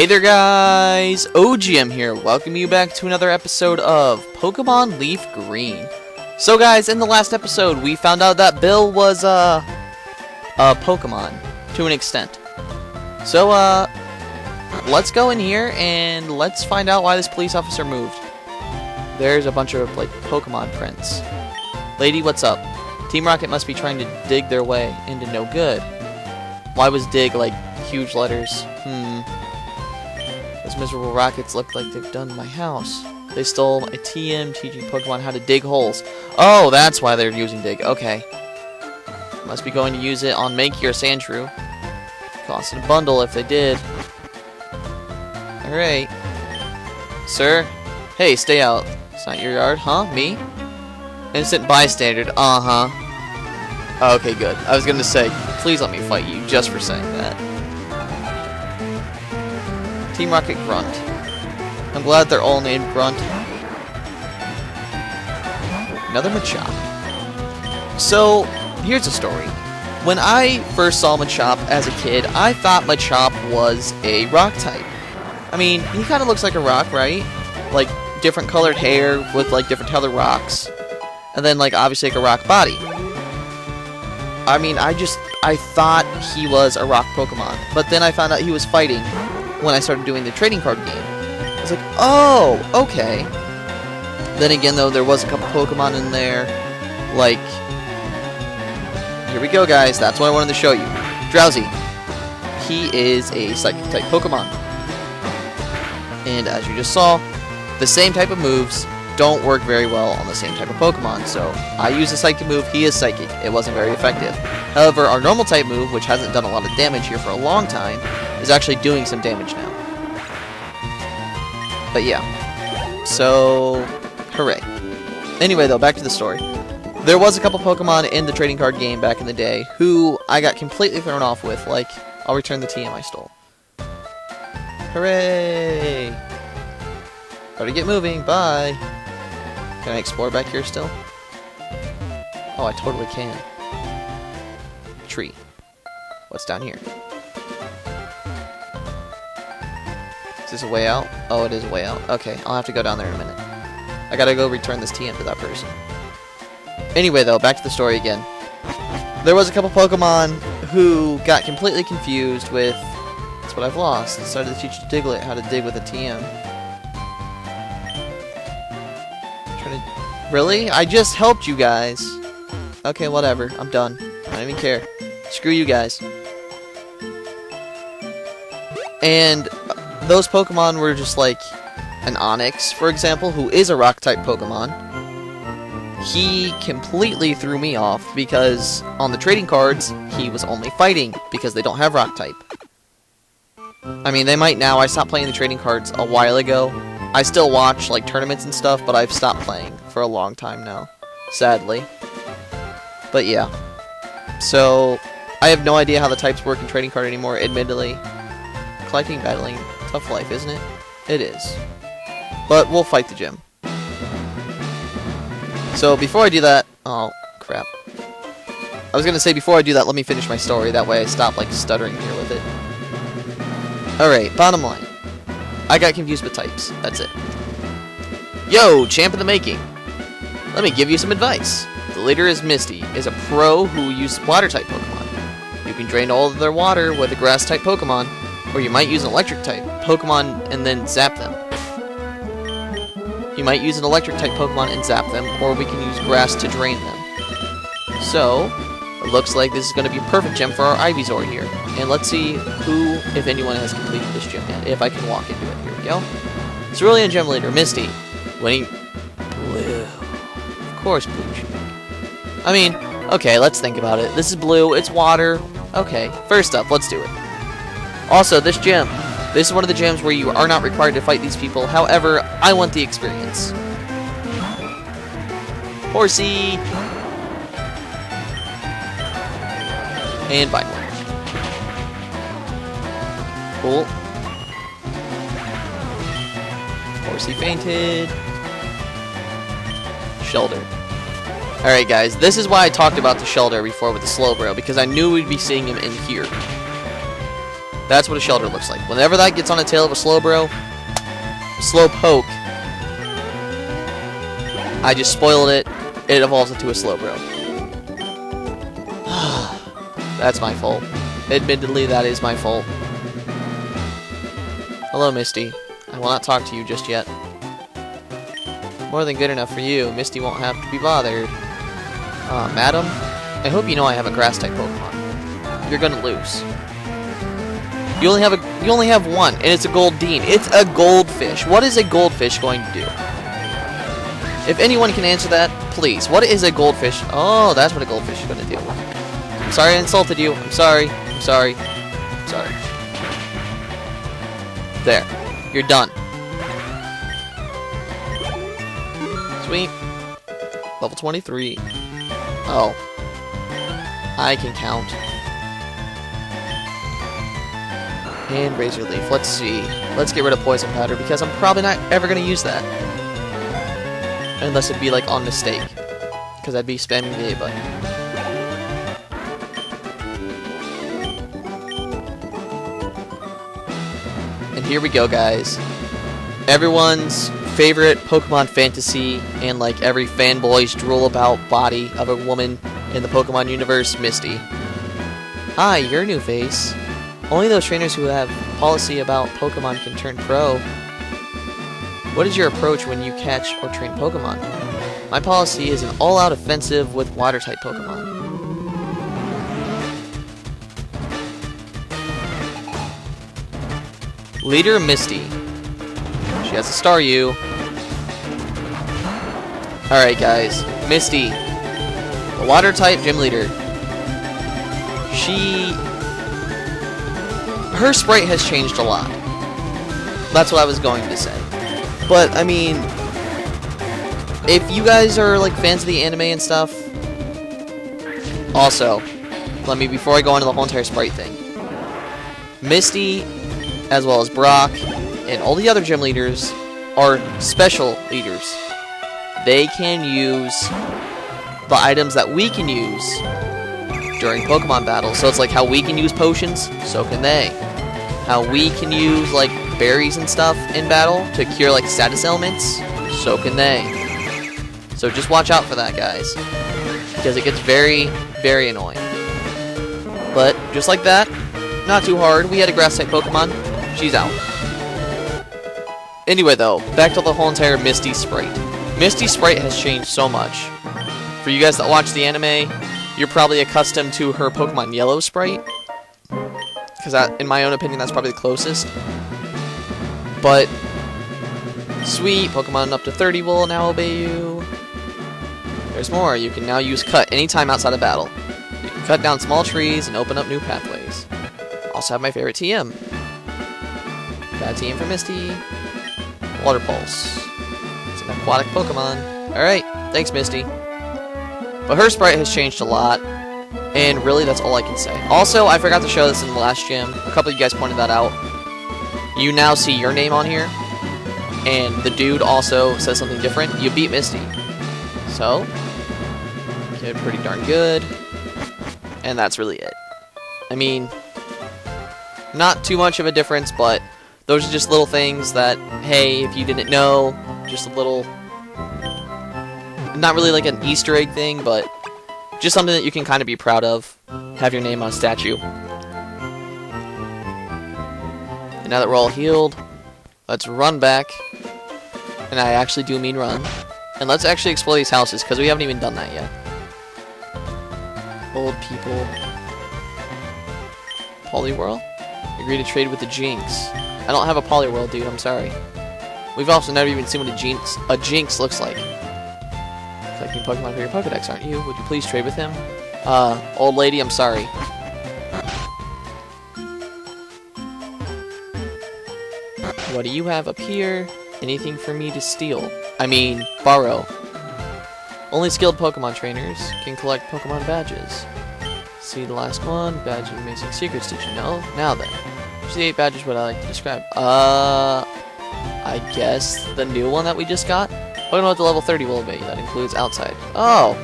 Hey there guys, OGM here, welcome you back to another episode of Pokemon Leaf Green. So guys, in the last episode we found out that Bill was a Pokemon, to an extent. So let's go in here and let's find out why this police officer moved. There's a bunch of like Pokemon prints. Lady, what's up? Team Rocket must be trying to dig their way into no good. Why was dig like huge letters? Those miserable rockets look like they've done my house. They stole a TM teaching Pokemon how to dig holes. Oh, that's why they're using dig. Okay. Must be going to use it on Mankey or Sandshrew. Costed a bundle if they did. Alright. Sir? Hey, stay out. It's not your yard, huh? Me? Innocent bystander. Uh-huh. Okay, good. I was gonna say, please let me fight you just for saying that. Team Rocket Grunt. I'm glad they're all named Grunt. Another Machop. So, here's a story. When I first saw Machop as a kid, I thought Machop was a rock type. I mean, he kind of looks like a rock, right? Like, different colored hair with, like, different colored rocks. And then, like, obviously, like a rock body. I mean, I thought he was a rock Pokemon. But then I found out he was fighting when I started doing the trading card game. I was like, oh, okay. Then again, though, there was a couple Pokemon in there. Like, here we go, guys. That's what I wanted to show you. Drowsy. He is a Psychic-type Pokemon. And as you just saw, the same type of moves don't work very well on the same type of Pokemon. So, I use a Psychic move. He is Psychic. It wasn't very effective. However, our normal type move, which hasn't done a lot of damage here for a long time, is actually doing some damage now. But yeah. So, hooray. Anyway, though, back to the story. There was a couple Pokemon in the trading card game back in the day who I got completely thrown off with, like, I'll return the TM I stole. Hooray! Better get moving, bye! Can I explore back here still? Oh, I totally can. Tree. What's down here? Is this a way out? Oh, it is a way out. Okay, I'll have to go down there in a minute. I gotta go return this TM to that person. Anyway, though, back to the story again. There was a couple Pokemon who got completely confused with... That's what I've lost. I decided to teach Diglett how to dig with a TM. Really? I just helped you guys. Okay, whatever. I'm done. I don't even care. Screw you guys. And those Pokemon were just like an Onix, for example, who is a Rock-type Pokemon. He completely threw me off because on the trading cards, he was only fighting because they don't have Rock-type. I mean, they might now. I stopped playing the trading cards a while ago. I still watch, like, tournaments and stuff, but I've stopped playing for a long time now, sadly. But yeah. So, I have no idea how the types work in trading card anymore, admittedly. Collecting, battling, tough life, isn't it? It is. But we'll fight the gym. So, before I do that... Oh, crap. I was gonna say, before I do that, let me finish my story. That way I stop, like, stuttering here with it. Alright, bottom line. I got confused with types. That's it. Yo, champ in the making. Let me give you some advice. The leader is Misty, is a pro who uses water-type Pokemon. You can drain all of their water with a grass-type Pokemon, or you might use an electric-type Pokemon and then zap them. You might use an electric-type Pokemon and zap them, or we can use grass to drain them. So, it looks like this is going to be a perfect gym for our Ivysaur here. And let's see who, if anyone, has completed this gym yet, if I can walk into it. Here we go. CERULEAN Gym Leader, Misty. Winning blue. Of course blue should be. I mean, okay, let's think about it. This is blue, it's water. Okay, first up, let's do it. Also, this gym. This is one of the gyms where you are not required to fight these people. However, I want the experience. Horsey! And bye. Cool. Horsey fainted. Shelter. Alright guys, this is why I talked about the Shelter before with the Slowbro, because I knew we'd be seeing him in here. That's what a shelter looks like. Whenever that gets on the tail of a Slowpoke, I just spoiled it. It evolves into a Slowbro. That's my fault. Admittedly, that is my fault. Hello, Misty. I will not talk to you just yet. More than good enough for you. Misty won't have to be bothered. Madam, I hope you know I have a Grass-type Pokemon. You're gonna lose. You only have one, and it's a Goldeen. It's a goldfish. What is a goldfish going to do? If anyone can answer that, please. What is a goldfish? Oh, that's what a goldfish is going to do. I'm sorry I insulted you. I'm sorry. I'm sorry. I'm sorry. There. You're done. Sweet. Level 23. Oh. I can count. And Razor Leaf. Let's see. Let's get rid of Poison Powder because I'm probably not ever going to use that. Unless it'd be like on mistake. Because I'd be spamming the A button. And here we go, guys. Everyone's favorite Pokemon fantasy and like every fanboy's drool about body of a woman in the Pokemon universe, Misty. Hi, your new face. Only those trainers who have policy about Pokemon can turn pro. What is your approach when you catch or train Pokemon? My policy is an all-out offensive with Water-type Pokemon. Leader Misty. She has a Staryu. Alright guys, Misty, the Water-type gym leader. Her sprite has changed a lot. That's what I was going to say. But, I mean, if you guys are, like, fans of the anime and stuff, also, before I go into the whole entire sprite thing, Misty, as well as Brock, and all the other gym leaders are special leaders. They can use the items that we can use during Pokemon battles. So it's like how we can use potions, so can they. How we can use, like, berries and stuff in battle to cure, like, status ailments, so can they. So just watch out for that, guys. Because it gets very, very annoying. But, just like that, not too hard. We had a Grass-type Pokemon. She's out. Anyway, though, back to the whole entire Misty sprite. Misty sprite has changed so much. For you guys that watch the anime, you're probably accustomed to her Pokemon Yellow sprite. Because in my own opinion, that's probably the closest. But, sweet, Pokemon up to 30 will now obey you. There's more. You can now use Cut anytime outside of battle. You can cut down small trees and open up new pathways. Also have my favorite TM. Bad TM for Misty. Water Pulse. It's an aquatic Pokemon. Alright, thanks Misty. But her sprite has changed a lot. And really, that's all I can say. Also, I forgot to show this in the last gym. A couple of you guys pointed that out. You now see your name on here. And the dude also says something different. You beat Misty. So, did pretty darn good. And that's really it. I mean, not too much of a difference, but those are just little things that, hey, if you didn't know, just a little, not really like an Easter egg thing, but just something that you can kind of be proud of. Have your name on a statue. And now that we're all healed, let's run back. And I actually do mean run. And let's actually explore these houses, because we haven't even done that yet. Old people. Poliwhirl? Agree to trade with the Jinx. I don't have a Poliwhirl, dude, I'm sorry. We've also never even seen what a Jinx looks like. Collecting Pokemon for your Pokedex, aren't you? Would you please trade with him? Old lady, I'm sorry. What do you have up here? Anything for me to steal? I mean, borrow. Only skilled Pokemon trainers can collect Pokemon badges. See the last one? Badge of Amazing Secrets, did you know? Now then. Which of the 8 badges would I like to describe? I guess the new one that we just got? Pokemon up to level 30 will obey you. That includes outside. Oh!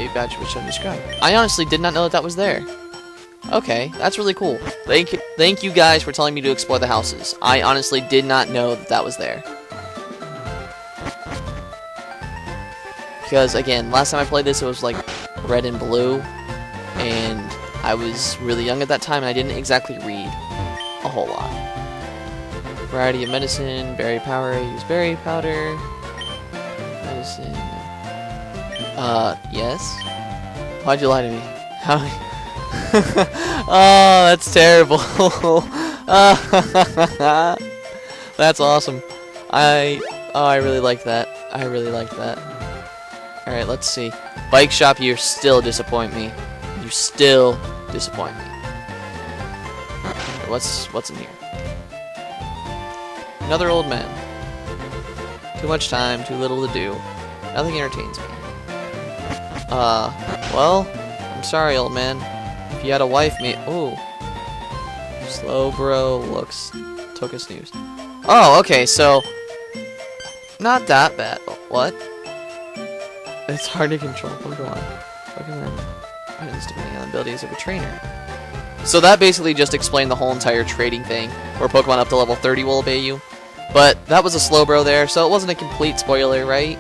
cave badge which I described. I honestly did not know that was there. Okay, that's really cool. Thank you guys for telling me to explore the houses. I honestly did not know that was there. Because, again, last time I played this, it was like red and blue, and I was really young at that time, and I didn't exactly read a whole lot. Variety of medicine, berry power, use berry powder, medicine. Yes? Why'd you lie to me? How? Oh, that's terrible. That's awesome. I really like that. I really like that. Alright, let's see. Bike shop, you still disappoint me. You still disappoint me. What's in here? Another old man. Too much time, too little to do. Nothing entertains me. Well, I'm sorry, old man. If you had a wife, ooh. Slow bro looks. Took a snooze. Oh, okay, so not that bad. What? It's hard to control Pokemon. Items depending on the abilities of a trainer. So that basically just explained the whole entire trading thing, where Pokemon up to level 30 will obey you. But that was a Slowbro there, so it wasn't a complete spoiler, right?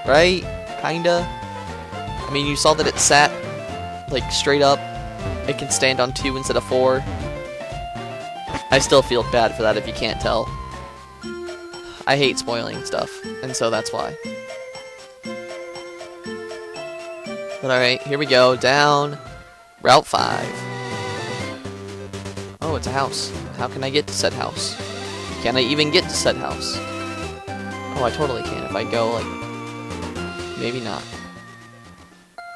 Right? Kinda. I mean, you saw that it sat, like, straight up. It can stand on 2 instead of 4. I still feel bad for that if you can't tell. I hate spoiling stuff, and so that's why. But alright, here we go, down Route 5. Oh, it's a house. How can I get to said house? Can I even get to said house? Oh, I totally can if I go, like, maybe not.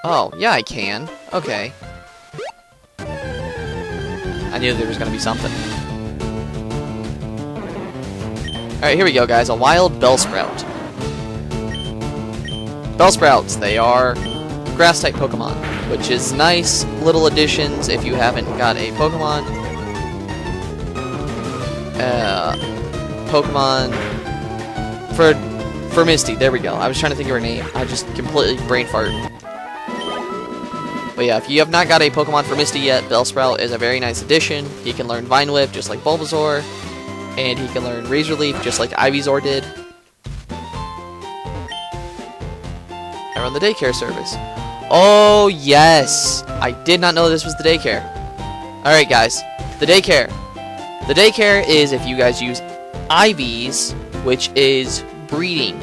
Oh, yeah, I can. Okay. I knew there was gonna be something. Alright, here we go, guys. A wild Bellsprout. Bellsprouts, they are grass-type Pokemon, which is nice little additions if you haven't got a Pokemon. For Misty, there we go. I was trying to think of her name. I just completely brain farted. But yeah, if you have not got a Pokemon for Misty yet, Bellsprout is a very nice addition. He can learn Vine Whip just like Bulbasaur, and he can learn Razor Leaf just like Ivysaur did. I run the daycare service. Oh, yes! I did not know this was the daycare. Alright, guys. The daycare. The daycare is if you guys use IVs, which is breeding.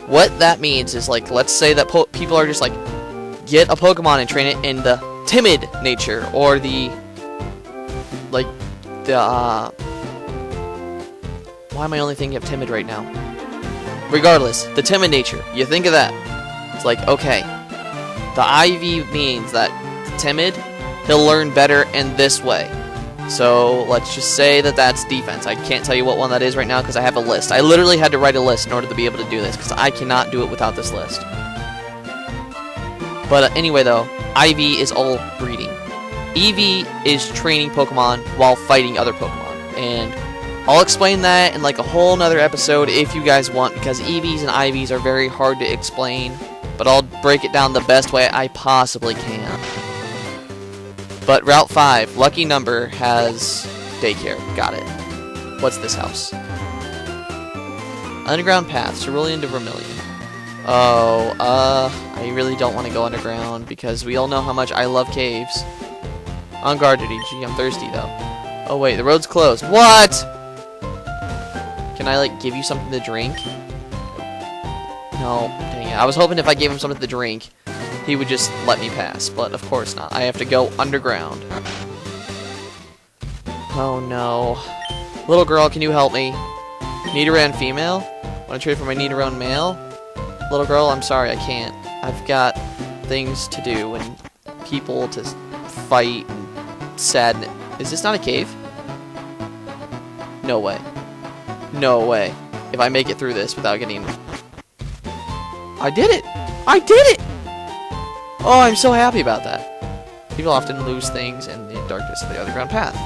What that means is, like, let's say that people are just like, get a Pokemon and train it in the timid nature, or the, like, why am I only thinking of timid right now? Regardless, the timid nature. You think of that. It's like, okay, the IV means that timid, he'll learn better in this way. So let's just say that that's defense. I can't tell you what one that is right now because I have a list. I literally had to write a list in order to be able to do this because I cannot do it without this list. But anyway, though, IV is all breeding. EV is training Pokemon while fighting other Pokemon. And I'll explain that in like a whole nother episode if you guys want, because EVs and IVs are very hard to explain. But I'll break it down the best way I possibly can. But Route 5, lucky number, has daycare. Got it. What's this house? Underground path, Cerulean to Vermilion. Oh, I really don't want to go underground because we all know how much I love caves. On guard duty. Gee, I'm thirsty though. Oh wait, the road's closed. What? Can I like give you something to drink? No, dang it. I was hoping if I gave him something to drink, he would just let me pass, but of course not. I have to go underground. Oh no. Little girl, can you help me? Nidoran female? Want to trade for my Nidoran male? Little girl, I'm sorry, I can't. I've got things to do and people to fight and sadness. Is this not a cave? No way. No way. If I make it through this without getting... I did it! I did it! Oh, I'm so happy about that. People often lose things in the darkness of the underground path.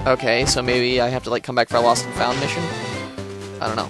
Okay, so maybe I have to like come back for a lost and found mission? I don't know.